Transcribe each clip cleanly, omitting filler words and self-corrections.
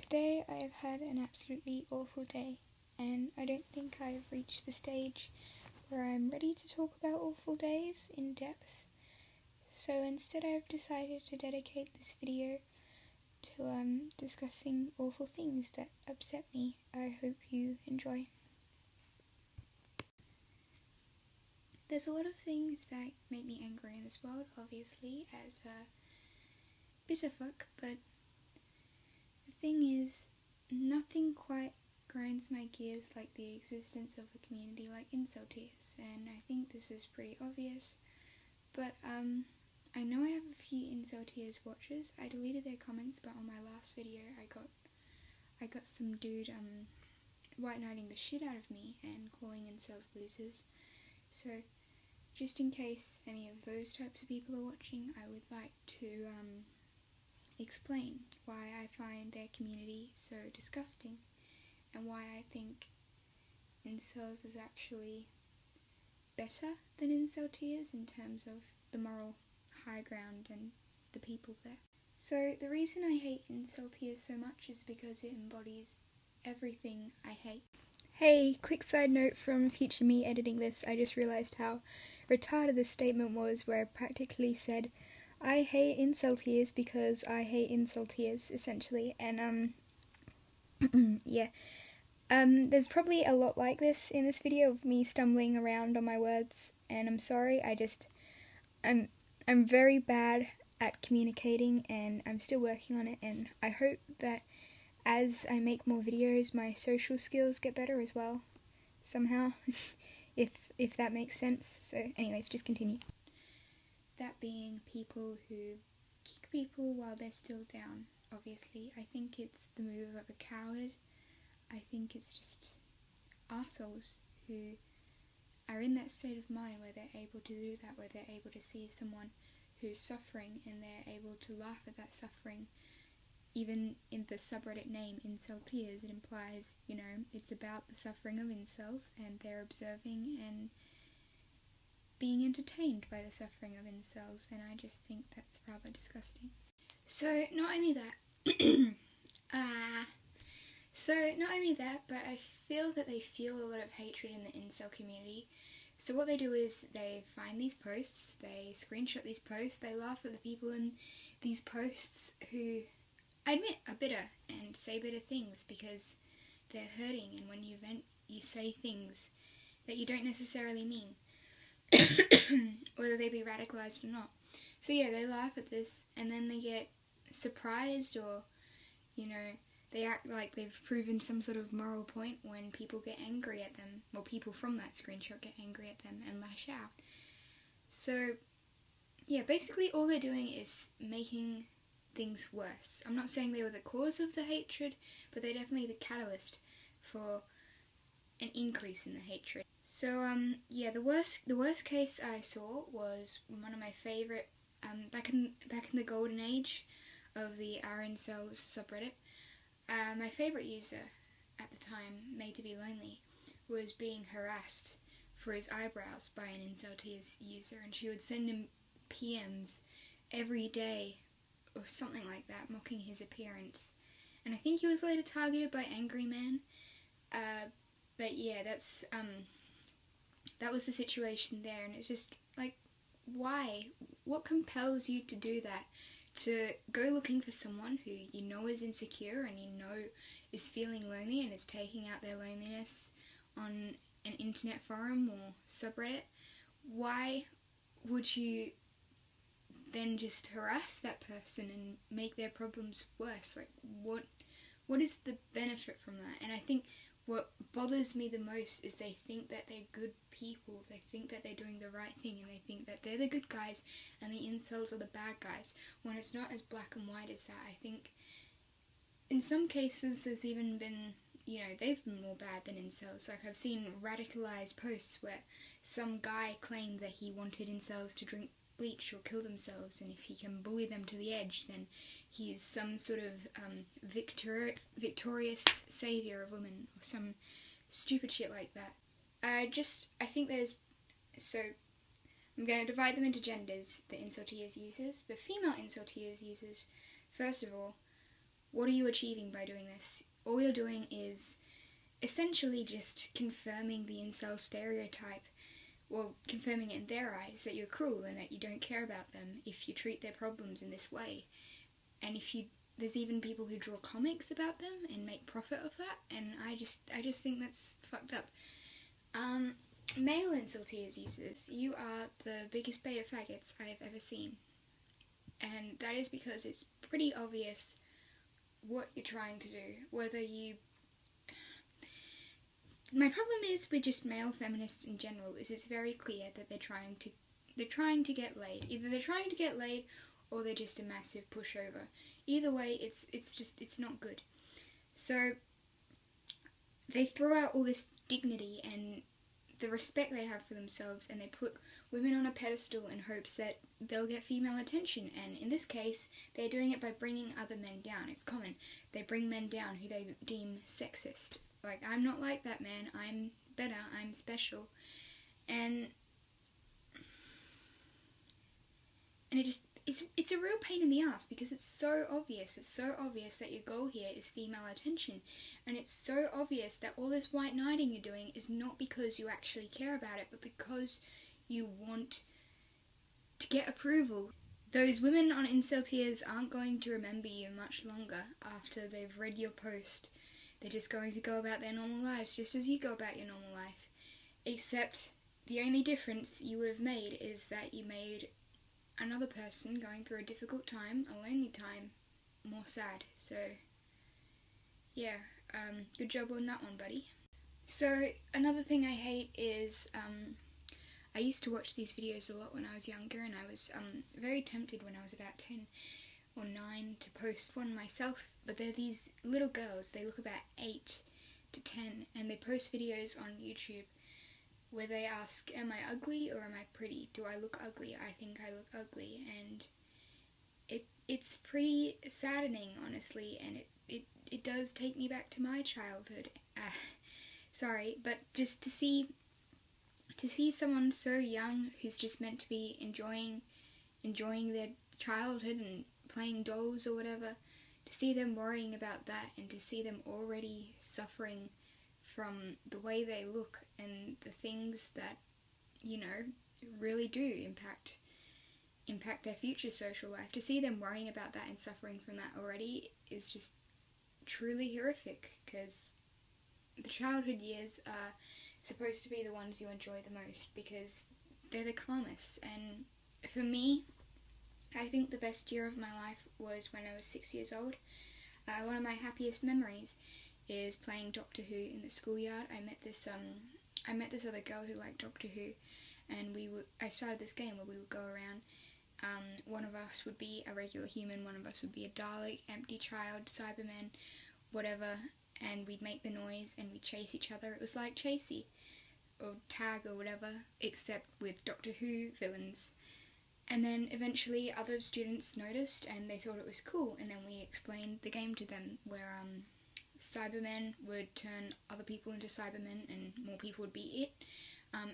Today I have had an absolutely awful day, and I don't think I have reached the stage where I'm ready to talk about awful days in depth. So instead I've decided to dedicate this video to discussing awful things that upset me. I hope you enjoy. There's a lot of things that make me angry in this world, obviously, as a bitter fuck, but the thing is, nothing quite grinds my gears like the existence of a community like Inceltears, and I think this is pretty obvious, but I know I have a few Inceltears watchers. I deleted their comments, but on my last video I got some dude white knighting the shit out of me and calling incels losers. So just in case any of those types of people are watching, I would like to explain why I find their community so disgusting and why I think incels is actually better than Inceltears in terms of the moral high ground and the people there. So the reason I hate Inceltears so much is because it embodies everything I hate. Hey, quick side note from future me editing this, I just realised how retarded this statement was, where I practically said I hate Inceltears because I hate Inceltears, essentially, and yeah. There's probably a lot like this in this video of me stumbling around on my words, and I'm sorry, I'm very bad at communicating, and I'm still working on it, and I hope that as I make more videos, my social skills get better as well, somehow, if that makes sense. So anyways, just continue. That being people who kick people while they're still down, obviously. I think it's the move of a coward. I think it's just arseholes who are in that state of mind where they're able to do that, where they're able to see someone who's suffering and they're able to laugh at that suffering. Even in the subreddit name, Inceltears, it implies, it's about the suffering of incels, and they're observing and being entertained by the suffering of incels, and I just think that's rather disgusting. So not only that, but I feel that they feel a lot of hatred in the incel community. So what they do is they find these posts, they screenshot these posts, they laugh at the people in these posts who, I admit, are bitter and say bitter things because they're hurting, and when you vent, you say things that you don't necessarily mean, whether they be radicalized or not. So yeah, they laugh at this, and then they get surprised, or, they act like they've proven some sort of moral point when people get angry at them, or people from that screenshot get angry at them and lash out. So yeah, basically all they're doing is making things worse. I'm not saying they were the cause of the hatred, but they're definitely the catalyst for an increase in the hatred. So yeah, the worst case I saw was one of my favourite back in the golden age of the r/incels subreddit. My favourite user at the time, Made to Be Lonely, was being harassed for his eyebrows by an Inceltears user, and she would send him PMs every day or something like that, mocking his appearance. And I think he was later targeted by Angry Man. But yeah, that was the situation there, and it's just like, why? What compels you to do that? To go looking for someone who you know is insecure and you know is feeling lonely and is taking out their loneliness on an internet forum or subreddit? Why would you then just harass that person and make their problems worse? Like, what is the benefit from that? And I think what bothers me the most is they think that they're good people, they think that they're doing the right thing, and they think that they're the good guys and the incels are the bad guys, when it's not as black and white as that. I think in some cases there's even been, they've been more bad than incels. Like, I've seen radicalized posts where some guy claimed that he wanted incels to drink bleach or kill themselves, and if he can bully them to the edge, then he's some sort of victorious saviour of women, or some stupid shit like that. I think so I'm going to divide them into genders, the Inceltears users. The female Inceltears users, first of all, what are you achieving by doing this? All you're doing is essentially just confirming the incel stereotype, well, confirming it in their eyes that you're cruel and that you don't care about them if you treat their problems in this way. And there's even people who draw comics about them and make profit of that, and I just think that's fucked up. Male Inceltears users, you are the biggest beta faggots I have ever seen. And that is because it's pretty obvious what you're trying to do. My problem is with just male feminists in general is it's very clear that they're trying to get laid. Either they're trying to get laid or they're just a massive pushover. Either way, it's not good. So they throw out all this dignity and the respect they have for themselves, and they put women on a pedestal in hopes that they'll get female attention, and in this case they're doing it by bringing other men down. It's common. They bring men down who they deem sexist. Like, I'm not like that man, I'm better, I'm special. And it's a real pain in the ass because it's so obvious that your goal here is female attention, and it's so obvious that all this white knighting you're doing is not because you actually care about it, but because you want to get approval. Those women on Inceltears aren't going to remember you much longer after they've read your post. They're just going to go about their normal lives just as you go about your normal life, except the only difference you would have made is that you made another person going through a difficult time, a lonely time, more sad. So yeah, good job on that one, buddy. So another thing I hate is I used to watch these videos a lot when I was younger, and I was very tempted when I was about 10 or 9 to post one myself, but they're these little girls, they look about 8 to 10, and they post videos on YouTube where they ask, am I ugly or am I pretty? Do I look ugly? I think I look ugly. And it's pretty saddening, honestly, and it does take me back to my childhood. Sorry, but just to see someone so young who's just meant to be enjoying their childhood and playing dolls or whatever, to see them worrying about that and to see them already suffering from the way they look and the things that, you know, really do impact their future social life. To see them worrying about that and suffering from that already is just truly horrific, because the childhood years are supposed to be the ones you enjoy the most because they're the calmest. And for me, I think the best year of my life was when I was 6 years old. One of my happiest memories is playing Doctor Who in the schoolyard. I met this other girl who liked Doctor Who, and I started this game where we would go around. One of us would be a regular human, one of us would be a Dalek, empty child, Cyberman, whatever, and we'd make the noise and we'd chase each other. It was like Chasey or Tag or whatever, except with Doctor Who villains. And then eventually other students noticed and they thought it was cool, and then we explained the game to them where Cybermen would turn other people into Cybermen and more people would be it.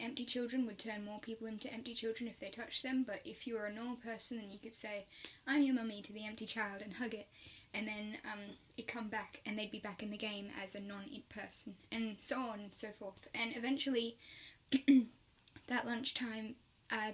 Empty children would turn more people into empty children if they touched them, but if you were a normal person, then you could say, I'm your mummy to the empty child and hug it, and then it'd come back and they'd be back in the game as a non-it person, and so on and so forth. And eventually, that lunchtime,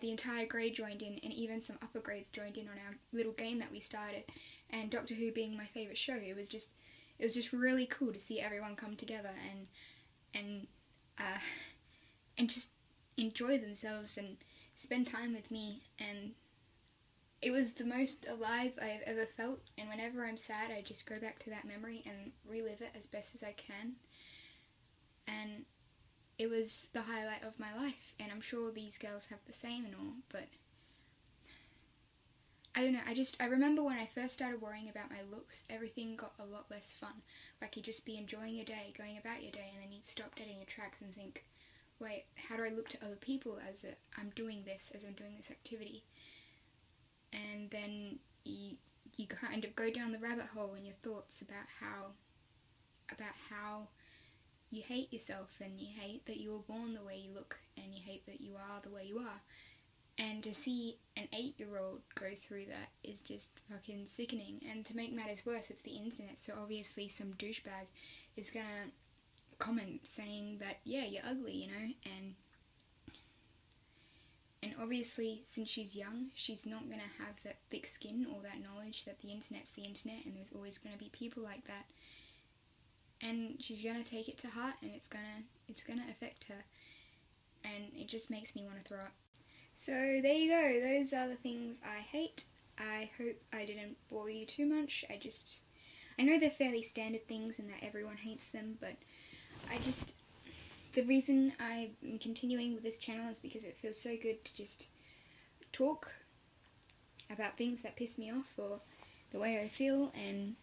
the entire grade joined in, and even some upper grades joined in on our little game that we started. And Doctor Who being my favourite show, it was just really cool to see everyone come together and just enjoy themselves and spend time with me. And it was the most alive I've ever felt, and whenever I'm sad I just go back to that memory and relive it as best as I can. And it was the highlight of my life, and I'm sure these girls have the same and all, but I don't know, I remember when I first started worrying about my looks, everything got a lot less fun. Like, you'd just be enjoying your day, going about your day, and then you'd stop dead in your tracks and think, wait, how do I look to other people as I'm doing this activity? And then you kind of go down the rabbit hole in your thoughts about how you hate yourself, and you hate that you were born the way you look, and you hate that you are the way you are. And to see an 8-year-old go through that is just fucking sickening. And to make matters worse, it's the internet, so obviously some douchebag is gonna comment saying that, yeah, you're ugly, you know, and obviously, since she's young, she's not gonna have that thick skin or that knowledge that the internet's the internet, and there's always gonna be people like that. And she's gonna take it to heart, and it's gonna affect her. And it just makes me want to throw up. So there you go, those are the things I hate. I hope I didn't bore you too much. I know they're fairly standard things and that everyone hates them, but the reason I'm continuing with this channel is because it feels so good to just talk about things that piss me off or the way I feel, and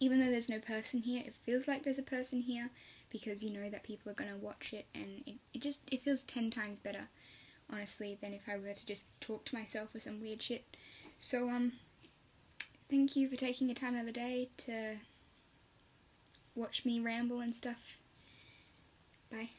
even though there's no person here, it feels like there's a person here because you know that people are going to watch it, and it feels 10 times better, honestly, than if I were to just talk to myself or some weird shit. So, thank you for taking your time out of the day to watch me ramble and stuff. Bye.